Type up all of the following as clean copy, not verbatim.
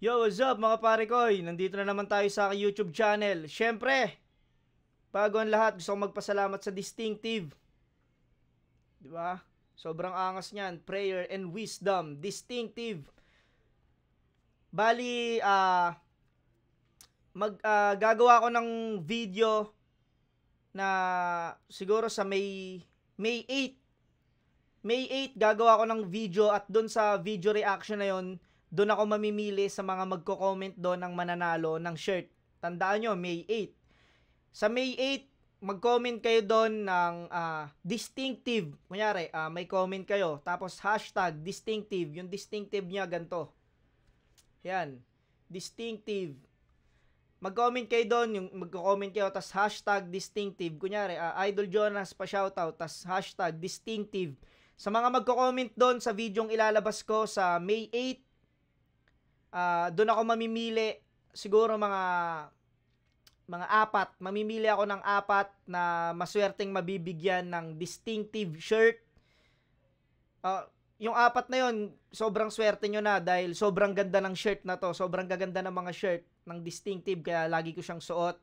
Yo, what's up mga pare koy? Nandito na naman tayo sa aking YouTube channel. Syempre, bago ang lahat, gusto kong magpasalamat sa Distinctive. Diba? Sobrang angas niyan. Prayer and Wisdom. Distinctive. Bali, gagawa ko ng video na siguro sa May 8. May 8, gagawa ko ng video at doon sa video reaction na yon, doon ako mamimili sa mga magko-comment doon ng mananalo ng shirt. Tandaan nyo, May 8. Sa May 8, mag-comment kayo doon ng distinctive. Kunyari, may comment kayo. Tapos hashtag distinctive. Yung distinctive niya ganito. Yan. Distinctive. Mag-comment kayo doon. Yung mag-comment kayo. Tapos hashtag distinctive. Kunyari, Idol Jonas pa shoutout. Tapos hashtag distinctive. Sa mga magko-comment doon sa video yung ilalabas ko sa May 8, doon ako mamimili, siguro mga 4. Mamimili ako ng 4 na maswerteng mabibigyan ng distinctive shirt. Yung 4 na yon, sobrang swerte nyo na dahil sobrang ganda ng shirt na to. Sobrang gaganda ng mga shirt ng distinctive kaya lagi ko siyang suot.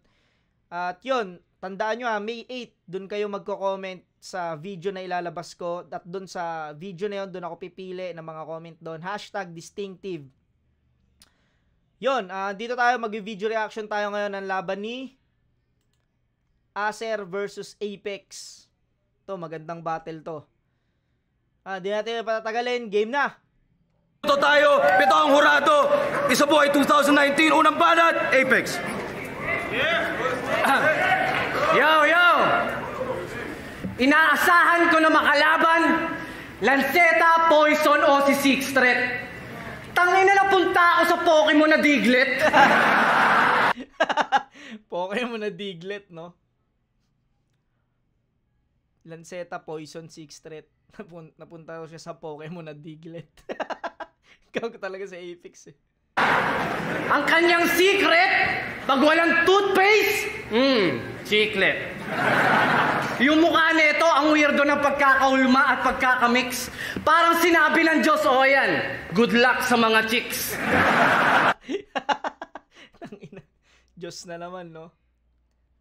At yun, tandaan nyo May 8, doon kayo magko-comment sa video na ilalabas ko. At doon sa video na yon, doon ako pipili ng mga comment doon. Hashtag distinctive. Yun, dito tayo mag-video reaction tayo ngayon ng laban ni Acer versus Apex. To, magandang battle to. Di natin patatagalin, game na! Ito tayo, ito ang hurado. Isabuhay 2019, unang banat, Apex. Yo! Inaasahan ko na makalaban, Lanceta, Poison o si Six Threat. Tangina na punta ako sa Pokemon na Diglett. Pokemon na Diglett, no? Lanceta, Poison, Six Threat. Napunta ko siya sa Pokemon na Diglett. Ikaw ko talaga sa Apex, eh. Ang kanyang secret, pag walang toothpaste, chiclet. Yung mukha nito, ang weirdo ng pagkakaulma at pagkakamix. Parang sinabi ng Diyos, yan, good luck sa mga chicks. Tangina, Diyos na naman, no?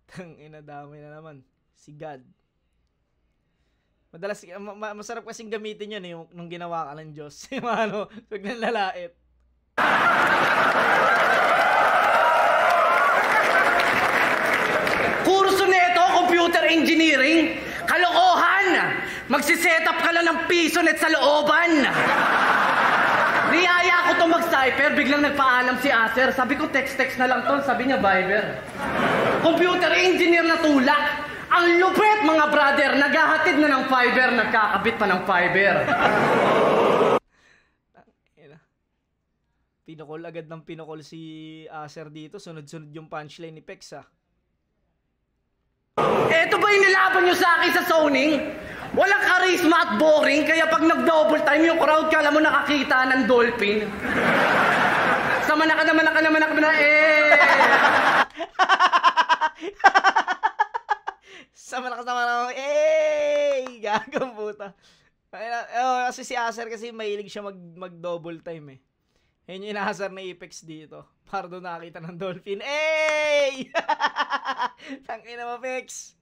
Tangina, damay na naman. Si God. Madalas, masarap kasing gamitin yun, eh, nung ginawa ka ng Diyos. Yung pag nalalait. Kurso nito, computer engineering, kalokohan. Magsiset up ka lang ng pisonet sa looban. Niyaya ko to mag-cypher, biglang nagpaalam si Acer. Sabi ko, text na lang to. Sabi niya, Viber. Computer engineer na tulak. Ang lupit, mga brother. Naghahatid na ng fiber, nagkakabit pa ng fiber. Pinukol agad ng pinukol si Acer dito. Sunod-sunod yung punchline ni Pex, Eto ba yung nilaban nyo sa akin sa zoning? Walang charisma at boring, kaya pag nag-double time yung crowd, kala mo nakakita ng dolphin. Sama na ka naman, Sama na, gagang puta. Kasi si Acer kasi mahilig siya mag-double time, eh. Yan yung inaasar na Apex dito. Para doon nakakita ng dolphin. Ey! Tangina mo, Apex.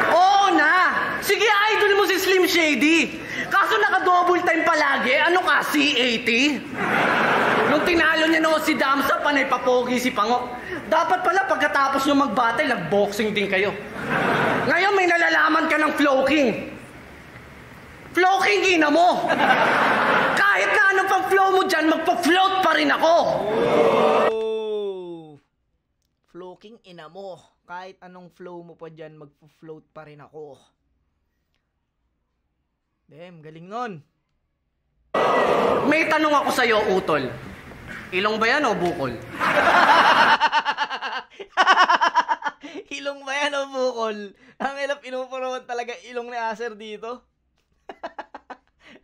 Oo na! Sige, idol mo si Slim Shady. Kaso naka-double time palagi. Ano ka, C80? Nung tinalo niya si Damsa, panay papogi si Pango. Dapat pala pagkatapos nyo mag-battle, nag-boxing din kayo. Ngayon may nalalaman ka ng Flow King. Flow King, ina mo! Kahit na anong pang flow mo dyan, magpa-float pa rin ako! Oh! Flow King, ina mo. Kahit anong flow mo pa dyan, magpa-float pa rin ako. Damn, galing nun. May tanong ako sa'yo, Utol. Ilong ba yan o bukol? Ilong ba yan o bukol? Ang ilap, inupurawan talaga ilong ni Acer dito.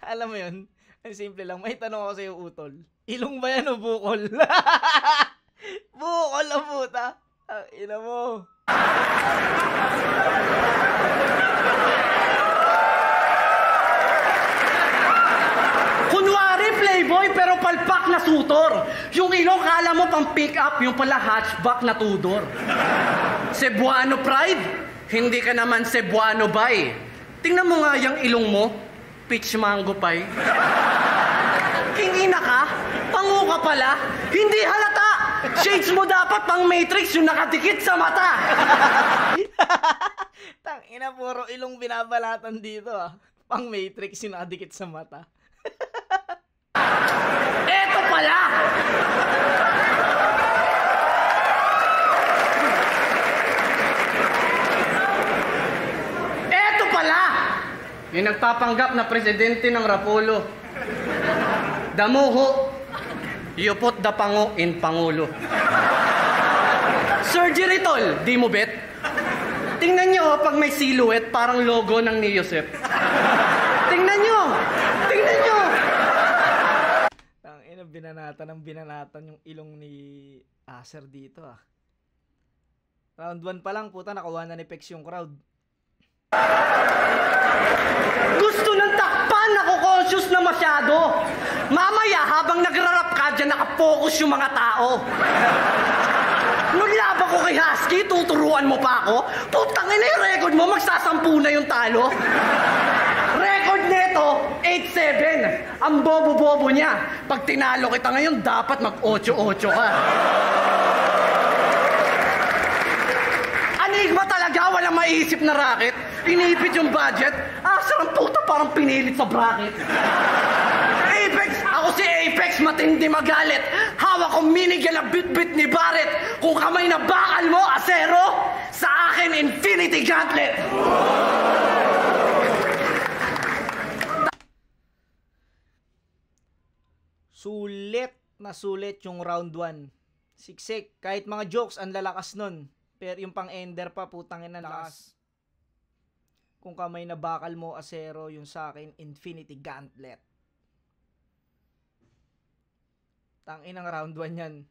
Alam mo yun? Ang simple lang. May tanong ako sa'yo, Utol. Ilong ba yan o bukol? Bukol ang puta. Ina mo. sutor. Yung ilong kala mo pang pick up, yung pala hatchback na Tudor. Cebuano pride, hindi ka naman Cebuano bay. Tingnan mo nga yung ilong mo, peach mango pie. Kingina ka, pango ka pala, hindi halata. Shades mo dapat pang Matrix yung nakadikit sa mata. Tangina, puro ilong binabalatan dito ah. Pang Matrix yung nakadikit sa mata. Eto pala! Eto pala! Yung nagpapanggap na presidente ng Rapolo. Damuho, you put the pango in Pangulo. Surgery tol, di mo bet? Tingnan nyo pag may silhouette, parang logo ng ni Josep. Tingnan nyo! Tingnan nyo! Tangina, binanatan yung ilong ni Acer dito ah. Round 1 pa lang, puta, nakuha na ni Pex yung crowd. Gusto ng takpan, nako-conscious na masyado. Mamaya, habang nagrarap ka dyan, nakapokus yung mga tao. Nung laban ko kay Husky, tuturuan mo pa ako? Putang ina yung record mo, magsasampu na yung talo. Record neto, 8-7. Ang bobo-bobo niya. Pag tinalo kita ngayon, dapat mag-8-8 ka. Enigma talaga, walang maiisip na racket. Inipit yung budget. Sarang puta, parang pinilit sa bracket. Apex! Ako si Apex, matindi magalit. Hawak ko minigil na bit-bit ni Barret. Kung kamay na bakal mo, Acero, sa akin, Infinity Gauntlet. Sulit yung round 1. Siksik, kahit mga jokes, ang lalakas nun. Pero yung pang-ender pa, putang ina lakas. Kung kamay na bakal mo, Acero, yung sa akin, Infinity Gauntlet. Tangin ang round 1 yan.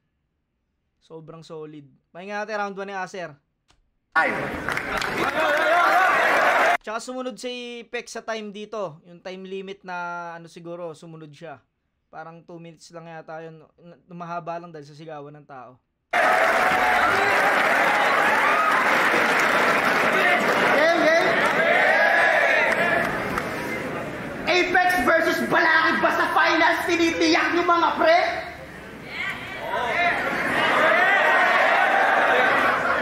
Sobrang solid. Mahinga natin round 1 ni Acer. Tsaka sumunod si Pex sa time dito. Yung time limit na ano siguro, sumunod siya. Parang 2 minutes lang yata yun. Mahaba lang dahil sa sigawan ng tao. Apex versus Balakid ba sa finals tinitiyak nyo mga pre?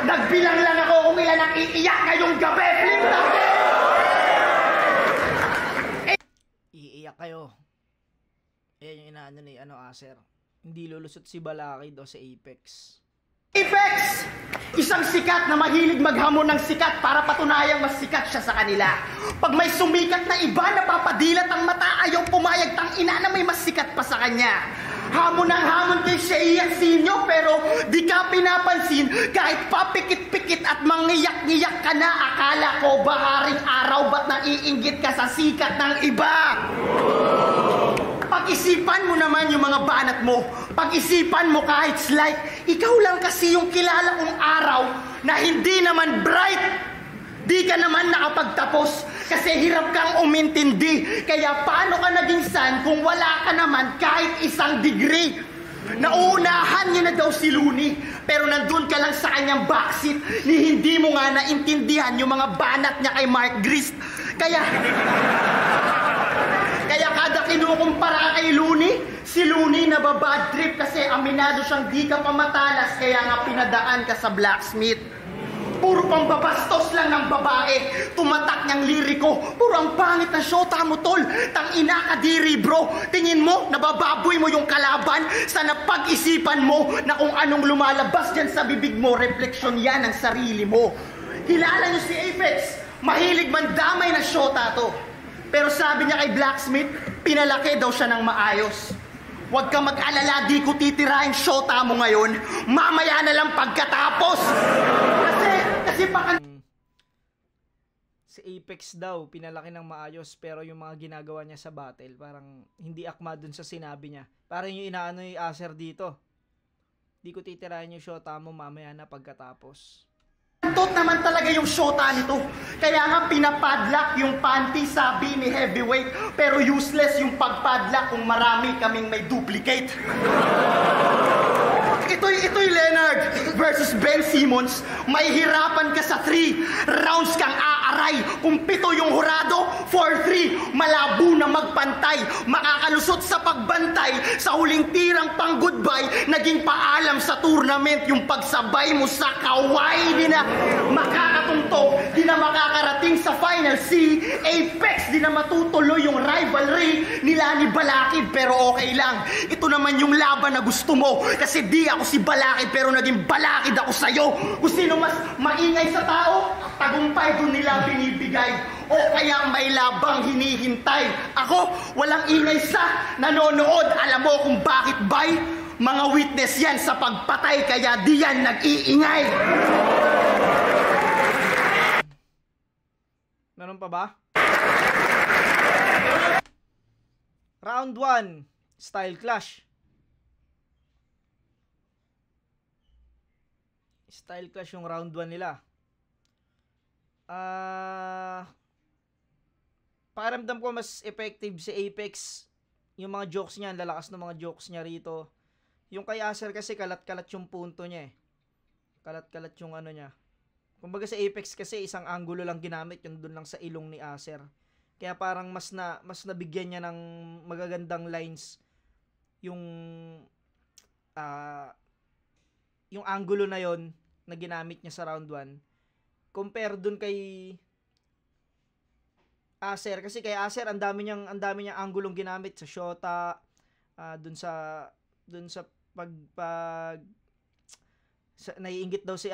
Nagbilang lang ako kung ilan ang iiyak ngayong gabi. Flip natin! Iiyak kayo. Ayan yung inaano ni Acer. Hindi lulusot si Balakid o si Apex. Apex! Isang sikat na mahilig maghamon ng sikat para patunayang mas sikat siya sa kanila. Pag may sumikat na iba, napapadilat ang mata, ayaw pumayag tang ina na may mas sikat pa sa kanya. Hamon ng hamon kay Shea Sinyo, pero di ka pinapansin kahit papikit-pikit at mangiyak-ngiyak ka na. Akala ko baharing araw, ba't naiinggit ka sa sikat ng iba? Pag-isipan mo naman yung mga banat mo. Pag-isipan mo kahit slight. Ikaw lang kasi yung kilala kong araw na hindi naman bright. Di ka naman nakapagtapos kasi hirap kang umintindi. Kaya paano ka naging san kung wala ka naman kahit isang degree? Nauunahan niya na daw si Looney, pero nandun ka lang sa kanyang backseat ni hindi mo nga naintindihan yung mga banat niya kay Mark Grist. Kaya kada kinukumpara kay Looney, si Looney nababad trip kasi aminado siyang di ka pamatalas, kaya nga pinadaan ka sa blacksmith. Puro pang babastos lang ng babae. Tumatak niyang liriko. Puro ang pangit na syota mo, tol. Tang ina ka diri, bro. Tingin mo, nabababoy mo yung kalaban. Sana pag-isipan mo na kung anong lumalabas dyan sa bibig mo, refleksyon yan ng sarili mo. Hilala niyo si Apex. Mahilig man damay na syota to. Pero sabi niya kay Blacksmith, pinalaki daw siya ng maayos. Huwag ka mag-alala, di ko titirahin syota mo ngayon. Mamaya na lang pagkatapos. Kasi baka... Si Apex daw, pinalaki ng maayos, pero yung mga ginagawa niya sa battle, parang hindi akma dun sa sinabi niya. Parang yung inaano yung Acer dito. Di ko titirahin yung syota mo mamaya na pagkatapos. Tot naman talaga yung shota nito. Kaya nga pinapadlock yung panty, sabi ni Heavyweight. Pero useless yung pagpadlock kung marami kaming may duplicate. Ito'y Leonard versus Ben Simmons. May hirapan ka sa 3 rounds kang aaray. Kung 7 yung hurado, 4-3. Malabo na magpantay. Makakalusot sa pagbantay. Sa huling tirang pang goodbye, naging paalam sa tournament. Yung pagsabay mo sa kaway. Di na makakatuntog. Di na makakarating sa final. Si Apex, di na matutuloy yung rivalry nila ni Balakid. Pero okay lang. Ito naman yung laban na gusto mo. Kasi di ako si Balakid pero naging Balakid ako sa'yo. Kung sino mas maingay sa tao, tagumpay doon nila binibigay. O kaya may labang hinihintay. Ako, walang ingay sa nanonood. Alam mo kung bakit bay? Mga witness yan sa pagpatay kaya di yan nag-iingay. Meron pa ba? Round 1, style clash. Style clash yung round 1 nila. Pakiramdam ko mas effective si Apex. Yung mga jokes niya, lalakas ng mga jokes niya rito. Yung kay Acer kasi kalat-kalat yung punto niya eh. Kalat-kalat yung ano niya. Kumbaga sa Apex kasi isang angulo lang ginamit, yung dun lang sa ilong ni Acer. Kaya parang mas nabigyan niya ng magagandang lines yung yung angulo na yon na ginamit niya sa round 1 compare dun kay Acer kasi kay Acer ang dami niyang anggulong ginamit sa shota, dun sa naiinggit daw si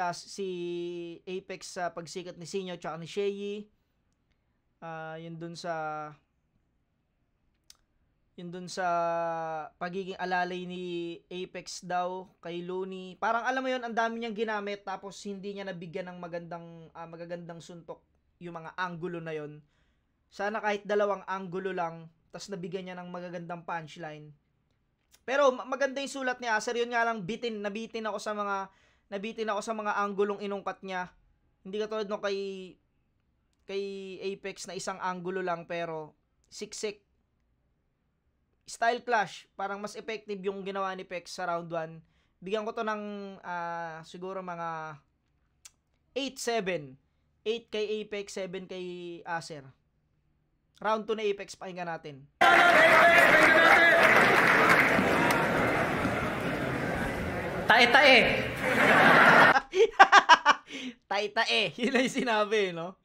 Apex sa pagsikat ni Sinyo tsaka ni Shei. Yun dun sa pagiging alalay ni Apex daw kay Looney. Parang alam mo yun, ang dami niyang ginamit tapos hindi niya nabigyan ng magagandang suntok yung mga angulo na yun. Sana kahit 2 angulo lang tapos nabigyan niya ng magagandang punchline. Pero maganda yung sulat ni Acer. Yun nga lang, nabitin ako sa mga anggulong inungkat niya. Hindi katulad no kay Apex na isang angulo lang pero siksik. Style clash, parang mas effective yung ginawa ni Pex sa round 1. Bigyan ko to ng siguro mga 8-7. 8 kay Apex, 7 kay Acer. Round 2 na Apex, pakinggan natin. Tae-tae. Tae-tae. Yun lang yung sinabi, no?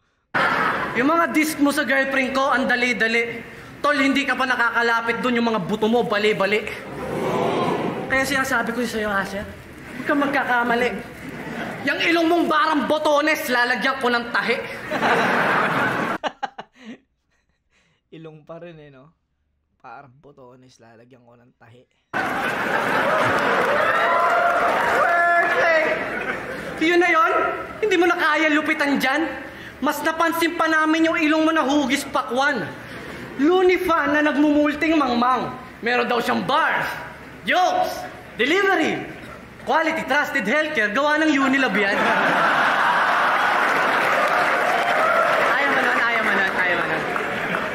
Yung mga disc mo sa girlfriend ko, ang dali-dali. Tol, hindi ka pa nakakalapit doon yung mga buto mo, bali-bali. Kaya sinasabi ko sa'yo, Acer, huwag kang magkakamali. Yung ilong mong barang botones, lalagyan ko ng tahi. Ilong pa rin eh, no? Parang botones, lalagyan ko ng tahi. Perfect! Yun na yun? Hindi mo na kaya lupitan dyan? Mas napansin pa namin yung ilong mo na hugis pakwan. Looney fan na nagmumulting mangmang. Meron daw siyang bars, jokes, delivery, quality, trusted healthcare. Gawa ng Unilab yan. Ayaw mo nun.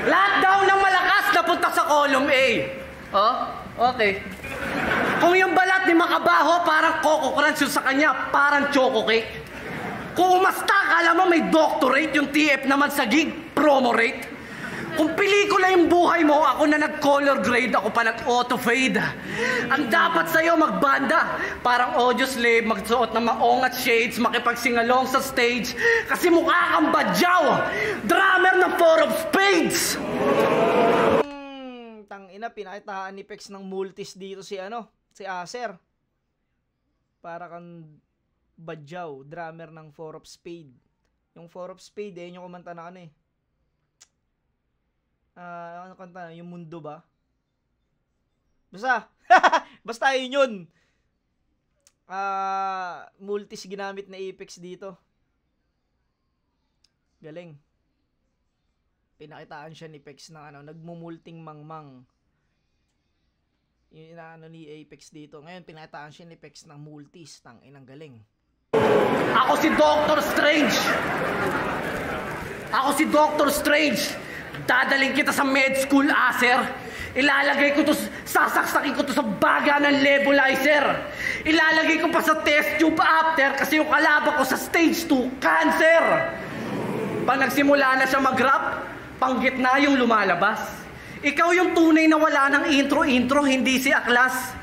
Lahat daw ng malakas napunta sa column A. Oh, okay. Kung yung balat ni Makabaho parang Coco Crunch, yung sa kanya parang Choco Cake. Kung umasta, kala mo may doctorate, yung TF naman sa gig, promo rate. Kung pelikula yung buhay mo, ako na nag-color grade, ako pa nag-auto fade. Ang dapat sa'yo magbanda, parang audio slave, magsuot ng maong at shades, makipagsingalong sa stage, kasi mukha kang badyaw, drummer ng Four of Spades. Tangina, pinakitaan ni Pex ng multis dito si Acer. Para kang badyaw, drummer ng Four of Spade. Yung Four of Spade, yung kumanta na ano kanta, yung mundo ba? Basta yun. Multis ginamit na Apex dito. Galing. Pinakitaan siya ni Pex ng nagmumulting mangmang. Yung ni Apex dito. Ngayon pinakitaan siya ni Pex ng multis, inang galing. Ako si Doctor Strange. Ako si Doctor Strange. Dadaling kita sa med school, Acer. Ilalagay ko to, sasaksakin ko to sa baga ng nebulizer. Ilalagay ko pa sa test tube after kasi yung kalaban ko sa stage 2, cancer. Pag nagsimula na siya mag-rap, panggitna yung lumalabas. Ikaw yung tunay na wala ng intro, hindi si Aklas.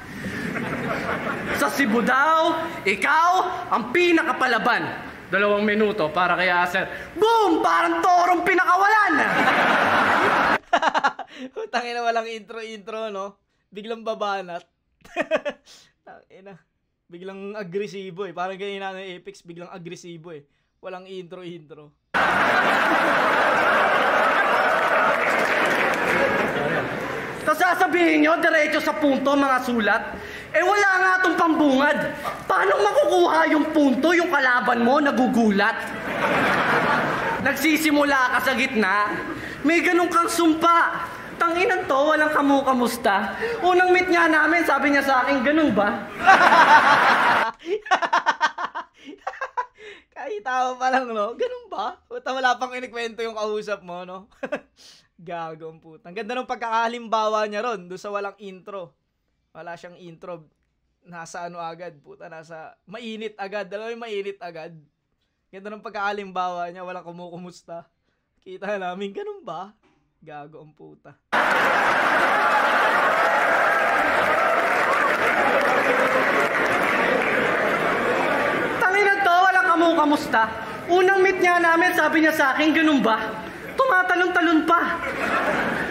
Sa Cebu daw, ikaw ang pinakapalaban. 2 minuto para kay Acer. Boom! Parang torong pinakawalan! Tangina, walang intro, no? Biglang babanat. Tangina. Biglang agresibo eh. Parang ganyan na ng Apex, biglang agresibo eh. Walang intro. Tapos sasabihin nyo, diretso sa punto, mga sulat. Eh wala nga itong pambungad. Paano makukuha yung punto, yung kalaban mo, nagugulat? Nagsisimula ka sa gitna, may ganun kang sumpa. Tanginan to, walang kamusta. Unang meet nga namin, sabi niya sa akin, ganun ba? Kahit tao pa lang, no? Ganun ba? Wala pang inikwento yung kausap mo, no? Gago ang puta. Ang ganda ng pagkakahalimbawa niya ron, doon sa walang intro. Wala siyang intro. Nasa ano agad, puta, nasa mainit agad. Dalawa yung mainit agad. Ganda ng pagkakahalimbawa niya, walang kumusta. Kita namin, ganun ba? Gago ang puta. Tanginan to, walang kamusta. Unang meet niya namin, sabi niya sa akin, ganun ba? Tumatalon-talon pa.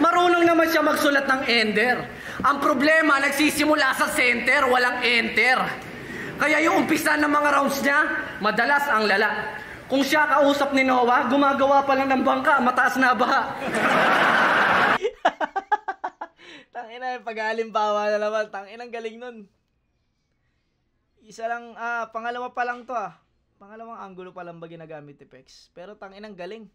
Marunong naman siya magsulat ng ender. Ang problema, nagsisimula sa center, walang enter. Kaya yung umpisa ng mga rounds niya, madalas ang lala. Kung siya kausap ni Noah, gumagawa pa lang ng bangka, mataas na baha. Tangina, pag-halimbawa na naman. Tanginang galing nun. Isa lang, pangalawa pa lang to Pangalawang angulo pa lang ba ginagamit ni Pex. Pero tanginang galing.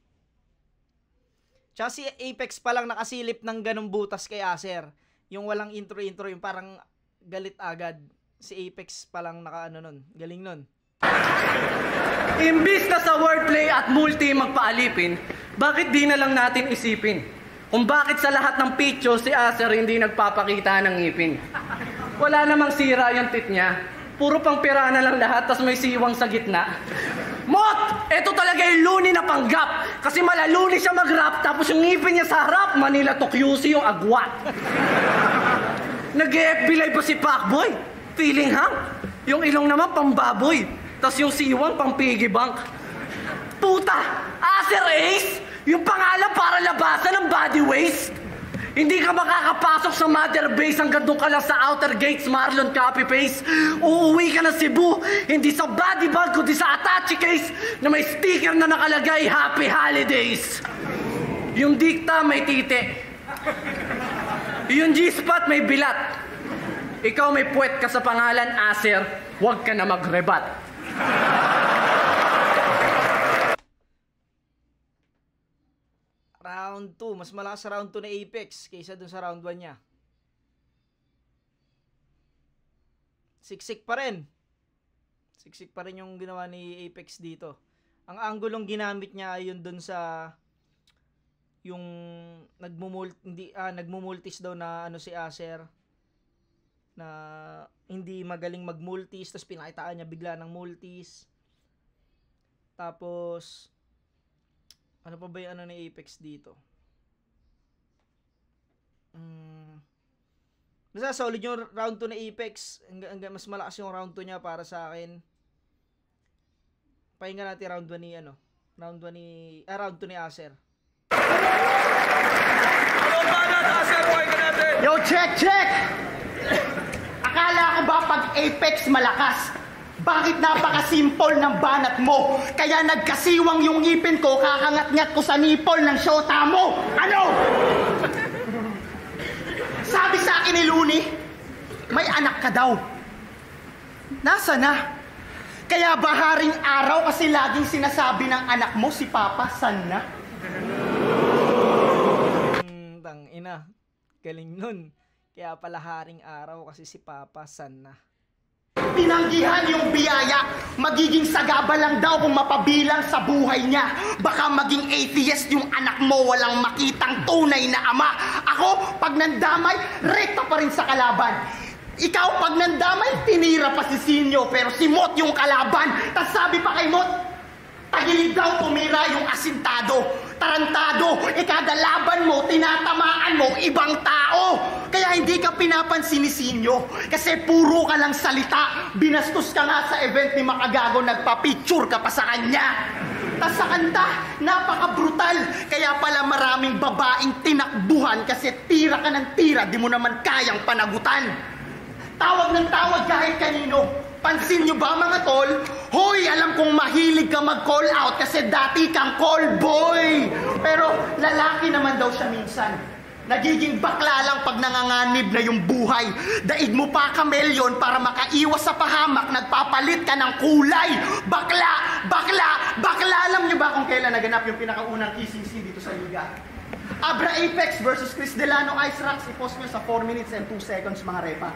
Tsaka si Apex pa lang nakasilip ng ganung butas kay Acer. Yung walang intro, yung parang galit agad. Si Apex pa lang naka nun. Galing nun. Imbis na sa wordplay at multi magpaalipin, bakit di na lang natin isipin kung bakit sa lahat ng picture si Acer hindi nagpapakita ng ngipin? Wala namang sira yung tit niya. Puro pang pira na lang lahat, tas may siwang sa gitna. Mot! Ito talaga yung Looney na panggap. Kasi malaluni siya mag-rap, tapos yung ngipin niya sa harap, Manila to QC yung agwat. Nag-FB live pa si Pacboy. Feeling hang. Yung ilong naman pambaboy. Tas yung siwang pang piggy bank. Puta! Acer Ace! Yung pangalan para labasan ng body waste. Hindi ka makakapasok sa mother base hanggang doon ka lang sa outer gates, Marlon copy-paste. Uuwi ka na Cebu, hindi sa body bag, kundi sa attache case na may sticker na nakalagay, Happy Holidays. Yung dikta may tite. Yung G-spot may bilat. Ikaw may puwet ka sa pangalan, Acer, huwag ka na magrebat. Round 2. Mas malakas sa round 2 na Apex kaysa dun sa round 1 niya. Siksik pa rin. Siksik pa rin yung ginawa ni Apex dito. Ang anggulong ginamit niya ay yun dun sa yung nagmumultis daw na ano si Acer na hindi magaling magmultis, tapos pinakitaan niya bigla ng multis. Tapos ano pa ba yung ano ni Apex dito? Basta solid yung round 2 na Apex. Mas malakas yung round 2 niya para sa akin. Pahinga natin round 1 ni round 2 ni Acer. Yo, check! Akala ko ba pag Apex malakas? Bakit napaka-simple ng banat mo? Kaya nagkasiwang yung ngipin ko, kakangat-ngat ko sa nipple ng syota mo! Ano? Sabi sa akin ni Looney, may anak ka daw. Nasa na? Kaya baharing araw kasi laging sinasabi ng anak mo si Papa, san na? Tangina. Galing nun. Kaya pala haring araw kasi si Papa, san na? Tinanggihan yung biyaya. Magiging sagaba lang daw kung mapabilang sa buhay niya. Baka maging atheist yung anak mo, walang makitang tunay na ama. Ako, pag nandamay, rekta pa rin sa kalaban. Ikaw, pag nandamay, tinira pa si Sinyo, pero si Mot yung kalaban. Tas sabi pa kay Mot, tagilid daw tumira yung asintado. Tarantado, kada laban mo, tinatamaan mo, ibang tao. Kaya hindi ka pinapansin ni Sinyo. Kasi puro ka lang salita. Binastos ka nga sa event ni Makagago, nagpa-picture ka pa sa kanya. Tas sa kanta, napaka-brutal. Kaya pala maraming babaeng tinakbuhan kasi tira ka ng tira, di mo naman kayang panagutan. Tawag ng tawag kahit kanino. Pansin nyo ba mga tol? Hoy, alam kong mahilig ka mag-call out kasi dati kang call boy. Pero lalaki naman daw siya minsan. Nagiging bakla lang pag nanganganib na yung buhay. Daig mo pa kamelyon para makaiwas sa pahamak, nagpapalit ka ng kulay. Bakla! Bakla! Bakla! Alam nyo ba kung kailan naganap yung pinakaunang kissing scene dito sa liga? Abra Apex versus Chris Delano Ice Rocks. I-post nyo sa 4 minutes and 2 seconds mga repa.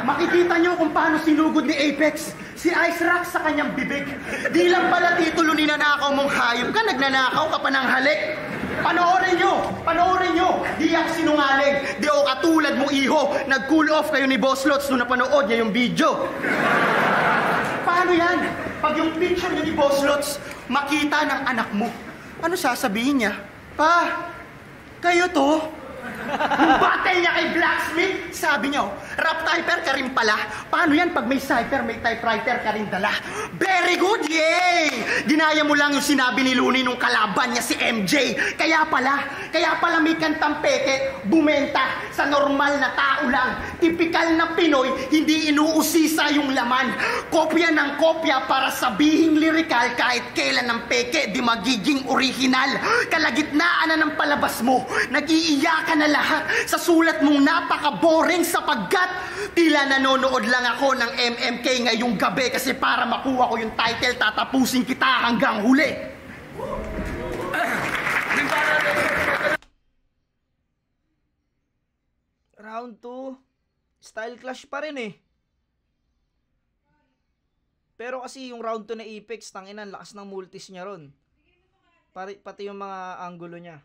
Makikita nyo kung paano sinugod ni Apex si Ice Rocks sa kanyang bibig. Di lang pala titulo ni nanakaw mong hayop ka, nagnanakaw ka pa ng halik. Panoorin nyo! Panoorin nyo! Di ako sinungaling. Di ako katulad mo iho. Nag-cool off kayo ni Boss Lots nung napanood niya yung video. Paano yan? Pag yung picture niya ni Boss Lots makita ng anak mo, ano sasabihin niya? Pa, kayo to? Yung battle niya kay Blacksmith, sabi niya, rap typer ka rin pala. Paano yan pag may cipher, may typewriter ka rin dala? Very good, yay! Ginaya mo lang yung sinabi ni Looney nung kalaban niya si MJ. Kaya pala may kantang peke, bumenta sa normal na tao lang. Tipikal na Pinoy, hindi inuusisa yung laman. Kopya ng kopya para sabihing lirikal, kahit kailan ng peke, di magiging original. Kalagitnaan na ng palabas mo, nag-iiyakan na lahat sa sulat mong napaka-boring sapagkat tila nanonood lang ako ng MMK ngayong gabi kasi para makuha ko yung title, tatapusin kita hanggang huli. Round 2, style clash pa rin eh. Pero kasi yung round 2 na Apex, tanginan, lakas ng multis niya ron. Pati yung mga angulo niya.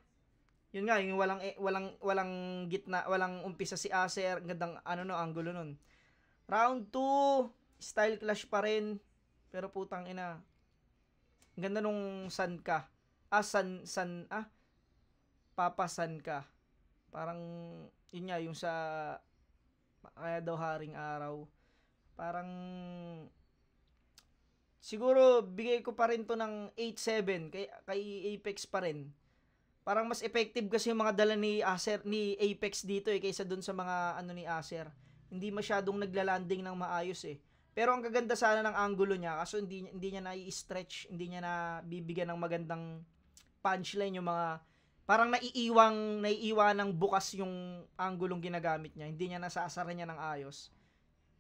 Yun nga, yung walang gitna, walang umpisa si Acer, gandang angulo nun. Round 2, style clash pa rin. Pero putang ina. Ang ganda nung San ka. Papa San ka. Parang yun nga, yung sa kaya daw haring araw. Parang siguro bigay ko pa rin to ng 8-7 kay Apex pa rin. Parang mas effective kasi yung mga dala ni Apex dito kaysa dun sa mga ni Acer. Hindi masyadong naglalanding ng maayos eh. Pero ang gaganda sana ng angulo niya kaso hindi niya na-i-stretch, hindi niya na bibigyan ng magandang punchline yung mga parang naiiwan ng bukas yung anggulong ginagamit niya. Hindi niya nasasara niya ng ayos.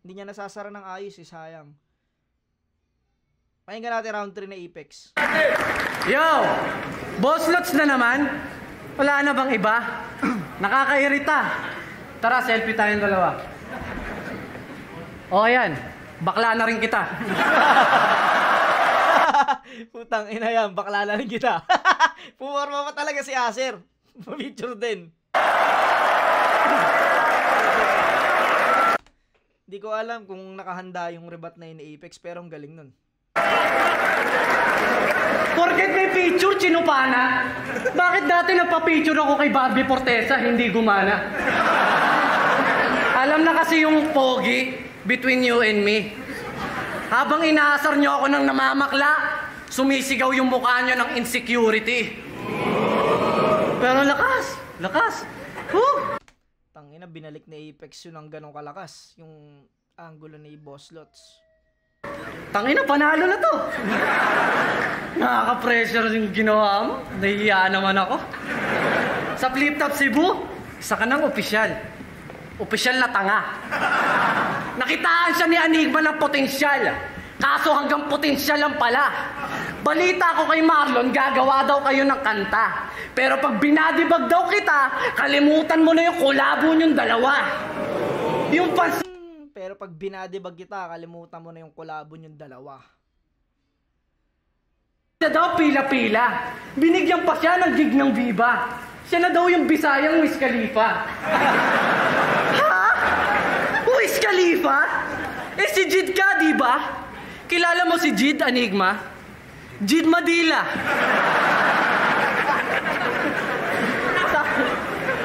Hindi niya nasasara ng ayos sayang. Pakinggan natin round 3 na Apex. Yo! Boss Lots na naman? Wala na bang iba? Nakakairita. Tara, selfie tayong dalawa. O, ayan. Bakla na rin kita. Putang ina yan, bakla na rin kita. Pumarma pa talaga si Acer. Picture din. Di ko alam kung nakahanda yung rebat na yun ni Apex, pero ang galing nun. Porket may picture, chinupana. Bakit dati nagpa-picture ako kay Bobby Fortesa, hindi gumana? Alam na kasi yung pogi between you and me. Habang inaasar nyo ako ng namamakla, sumisigaw yung mukha nyo ng insecurity. Pero lakas. Tangina, binalik ni Apex yun ng ganong kalakas. Yung angulo ni Boss Lots. Tangina, panalo na to. Nakaka-pressure yung ginawa mo. Nahihiya naman ako. Sa Flip Top Cebu, isa ka ng opisyal. Opisyal na tanga. Nakitaan siya ni Enigma ng potensyal. Kaso hanggang potensyal lang pala. Balita ko kay Marlon, gagawa daw kayo ng kanta. Pero pag binadibag daw kita, kalimutan mo na yung kolabo niyong dalawa. Yung fans... Pero Pero pag binadebag kita, kalimutan mo na yung kolabo yung dalawa. Siya daw pila-pila. Binigyan pa siya ng gig ng Viva. Siya na daw yung Bisayang Wiz Khalifa. Ha? Wiz Khalifa? Eh si Jid ka, di ba? Kilala mo si Jid, Enigma? Jid Madila.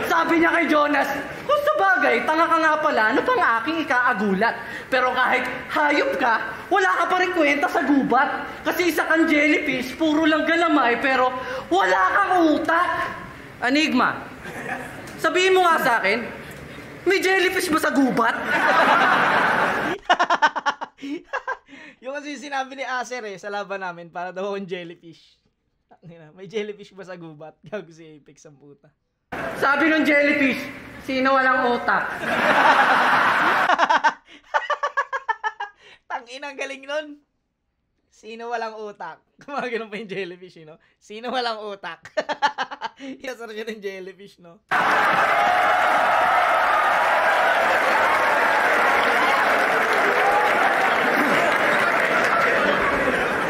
Sabi niya kay Jonas, kung sa bagay, tanga ka nga pala, ano pang aking ikaagulat? Pero kahit hayop ka, wala ka pa rin kwenta sa gubat. Kasi isa kang jellyfish, puro lang galamay, pero wala kang utak. Enigma, sabihin mo nga sa akin, may jellyfish ba sa gubat? Yung kasi sinabi ni Acer sa laban namin, para daw akong jellyfish. May jellyfish ba sa gubat? Gago si Apex ang puta. Sabi ng jellyfish, sino walang utak? Tangina, ang galing nun. Sino walang utak? Kumagano pa yung jellyfish, no? Sino walang utak? Yasar siya ng jellyfish, no?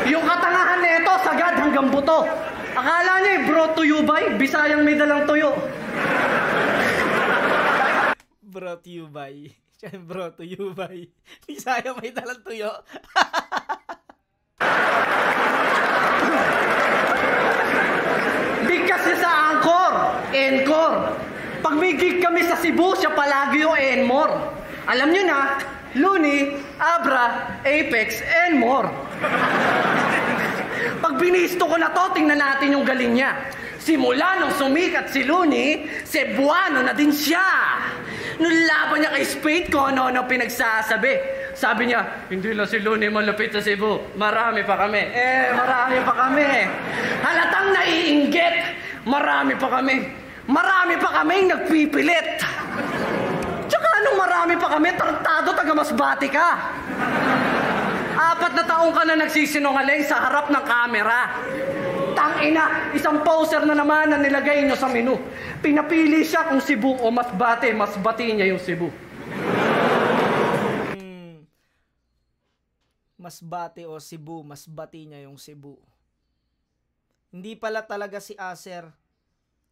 Yung katangahan nito, sagad hanggang buto. Akala niya brought to you by Bisayang may dalang tuyo. Brought to you by. Siya brought to you by. Bisaya may dalang tuyo. Bigkas niya sa Angkor, Encore. Pag may gig kami sa Cebu, siya palagi yung Enmore. Alam niyo na, Looney, Abra, Apex, and more. Pag binisto ko na to, tingnan natin yung galing niya. Simula nung sumikat si Looney, Cebuano na din siya. Nung laban niya kay Spade, kung ano-ano pinagsasabi. Sabi niya, hindi lang si Looney malapit sa Cebu. Marami pa kami. Marami pa kami. Halatang naiinggit. Marami pa kami. Marami pa kaming nagpipilit. Tsaka anong marami pa kami, tarantado, taga-Masbate ka. 4 na taong ka na nagsisinungaling sa harap ng kamera. Tangina, isang poser na naman na nilagay nyo sa menu. Pinapili siya kung Cebu o Masbate. Masbati niya yung Cebu. Masbate o Cebu, Masbati niya yung Cebu. Hindi pala talaga si Acer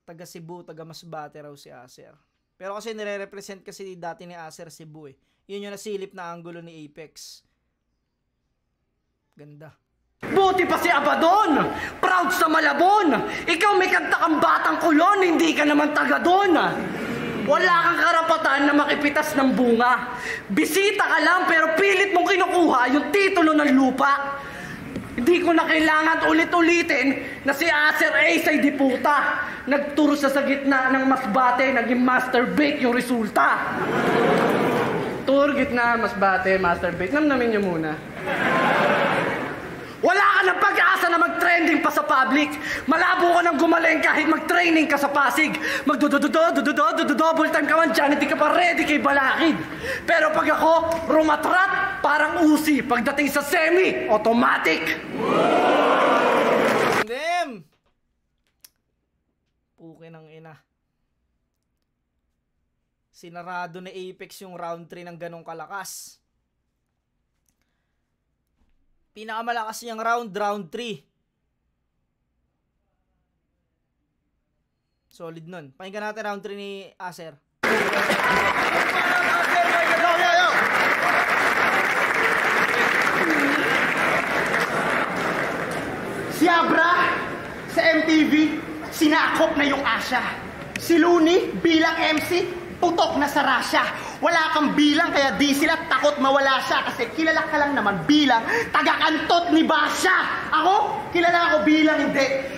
taga Cebu, taga Masbate raw si Acer. Pero kasi nire-represent kasi dati ni Acer Cebu eh. Yun yung nasilip na angulo ni Apex. Ganda. Buti pa si Abadon! Proud sa Malabon! Ikaw may kanta kang Batang Kulon, hindi ka naman taga doon! Wala kang karapatan na makipitas ng bunga. Bisita ka lang pero pilit mong kinukuha yung titulo ng lupa. Hindi ko na kailangan ulit-ulitin na si Acer Ace ay diputa. Nagturo sa gitna ng Masbate, naging masturbate yung resulta. Tour gitna, Masbate, masturbate. Namnamin niyo muna. Wala ka ng pag-asa na mag-trending pa sa public. Malabo ka nang gumaling kahit mag-training ka sa Pasig. Double time ka man dyan, hindi ka pa ready kay Balakid. Pero pag ako, rumatrat, parang usi. Pagdating sa semi, automatic. Damn! Puke ng ina. Sinarado na Apex yung round 3 ng ganong kalakas. Pinakamalakas niyang round 3. Solid nun. Pakinggan natin round 3 ni Acer. Si Abra, sa MTV, sinakop na yung Asya. Si Looney, bilang MC, putok na sa Russia. Wala kang bilang kaya di sila takot mawala siya kasi kilala ka lang naman bilang taga-kantot ni Basha. Ako, kilala ako bilang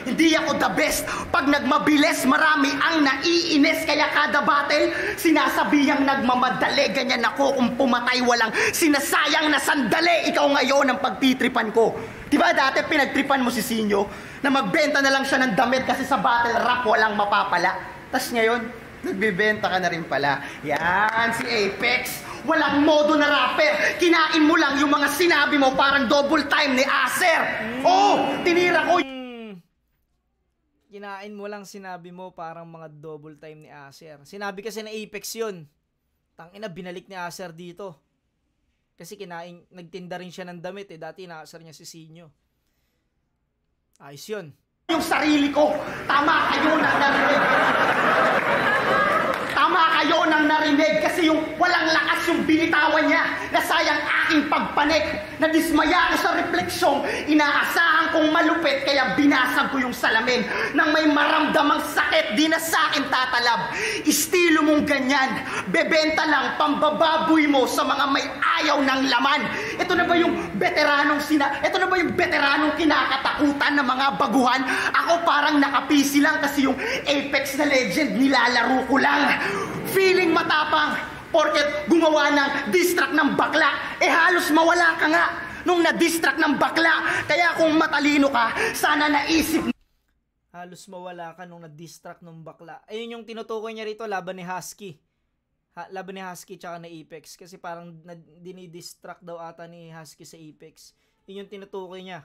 hindi ako the best. Pag nagmabilis, marami ang naiinis kaya kada battle, sinasabihang nagmamadali. Ganyan ako kung pumatay walang sinasayang na sandali. Ikaw ngayon ang pagtitripan ko. Diba dati pinagtripan mo si Sinyo na magbenta na lang siya ng damit kasi sa battle rap walang mapapala. Tas ngayon, nagbibenta ka na rin pala. Yan, si Apex. Walang modo na rapper. Kinain mo lang yung mga sinabi mo parang double time ni Acer. Oh, tinira ko. Kinain mo lang sinabi mo parang mga double time ni Acer. Sinabi kasi na Apex yun. Tangina, binalik ni Acer dito. Kasi nagtinda rin siya ng damit eh. Dati inaasar niya si Sinyo. Ayos yun. Yung sarili ko, tama kayo nang narinig. Tama kayo nang narinig kasi yung walang lakas yung binitawan niya. Nasayang aking pagpanik. Nadismaya ako sa refleksyong inaasahan kong malupit kaya binasag ko yung salamin. Nang may maramdamang sakit, di na sa akin tatalab. Estilo mong ganyan, bebenta lang, pambababoy mo sa mga may ayaw ng laman. Ito na ba yung veteranong kinakatakutan ng mga baguhan? Ako parang nakapisi lang kasi yung Apex na Legend nilalaro ko lang. Feeling matapang, porket gumawa ng distract ng bakla, halos mawala ka nga nung na-distract ng bakla. Kaya kung matalino ka, sana naisip. Halos mawala ka nung na-distract ng bakla. Ayun yung tinutukoy niya rito, laban ni Husky. Laban ni Husky tsaka ni Apex. Kasi parang dinidistract daw ata ni Husky sa Apex. Yun yung tinutukoy niya.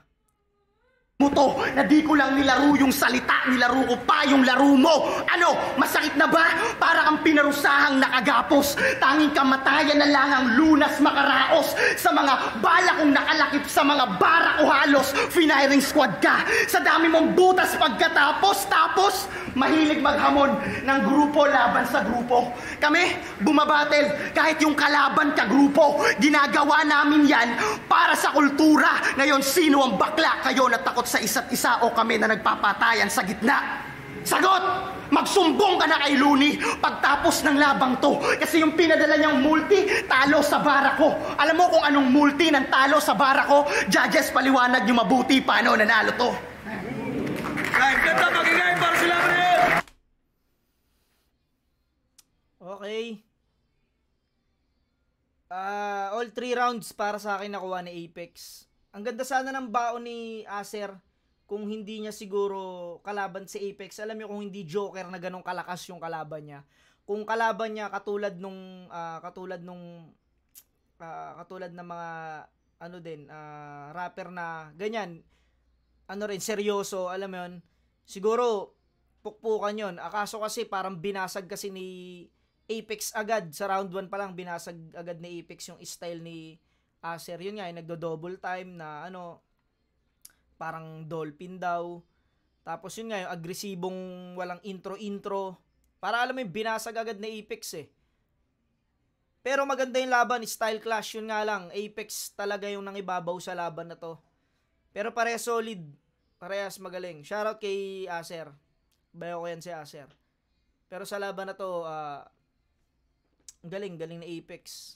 Muto, na di ko lang nilaro yung salita, nilaro ko pa yung laro mo. Ano, masakit na ba? Para kang pinarusahang nakagapos. Tanging kamatayan na lang ang lunas makaraos. Sa mga bala kong nakalakip sa mga bara ko halos. Firing squad ka. Sa dami mong butas pagkatapos. Tapos, mahilig maghamon ng grupo laban sa grupo. Kami, bumabatel kahit yung kalaban ka grupo. Ginagawa namin yan para sa kultura. Ngayon, sino ang bakla? Kayo na takot sa isa't isa o kami na nagpapatayan sa gitna? Sagot! Magsumbong ka na kay Looney pagtapos ng labang to. Kasi yung pinadala niyang multi, talo sa bara ko. Alam mo kung anong multi ng talo sa bara ko? Judges, paliwanag niyo mabuti paano nanalo to. Ay, ganda magigay para sila rin! Okay. All 3 rounds para sa akin nakuha ni Apex. Ang ganda sana ng baon ni Acer kung hindi niya siguro kalaban si Apex. Alam niyo kung hindi Joker na ganong kalakas yung kalaban niya. Kung kalaban niya katulad ng mga rapper na ganyan, seryoso, alam mo yun, siguro pukpukan yun. Akaso kasi parang binasag kasi ni Apex agad. Sa round 1 pa lang binasag agad ni Apex yung style ni Acer. Yun nga, nagdo-double time na parang dolphin daw. Tapos yun nga, yung agresibong walang intro-intro. Para alam mo yung binasag agad ni Apex eh. Pero maganda yung laban, style clash. Yun nga lang, Apex talaga yung nangibabaw sa laban na to. Pero parehas solid. Parehas magaling. Shoutout kay Acer. Bayo ko yan si Acer. Pero sa laban na to, galing ni Apex.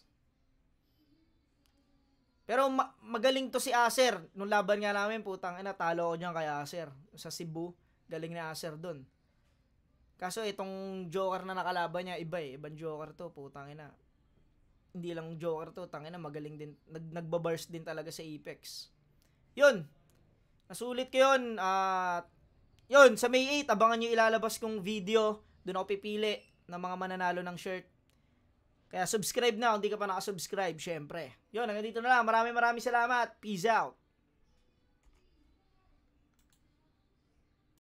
Pero magaling to si Acer. Nung laban nga namin, putang ina, talo ko dyan kay Acer. Sa Cebu, galing ni Acer dun. Kaso itong Joker na nakalaban niya, iba eh. Ibang Joker to, putang ina. Hindi lang Joker to, tangina, magaling din. Nagbaburst din talaga sa Apex. Yun. Nasulit ko yun. Yun, sa May 8, abangan nyo ilalabas kong video. Doon ako pipili ng mga mananalo ng shirt. Kaya subscribe na kung di ka pa nakasubscribe, syempre. Yun, hanggang dito na lang. Maraming salamat. Peace out.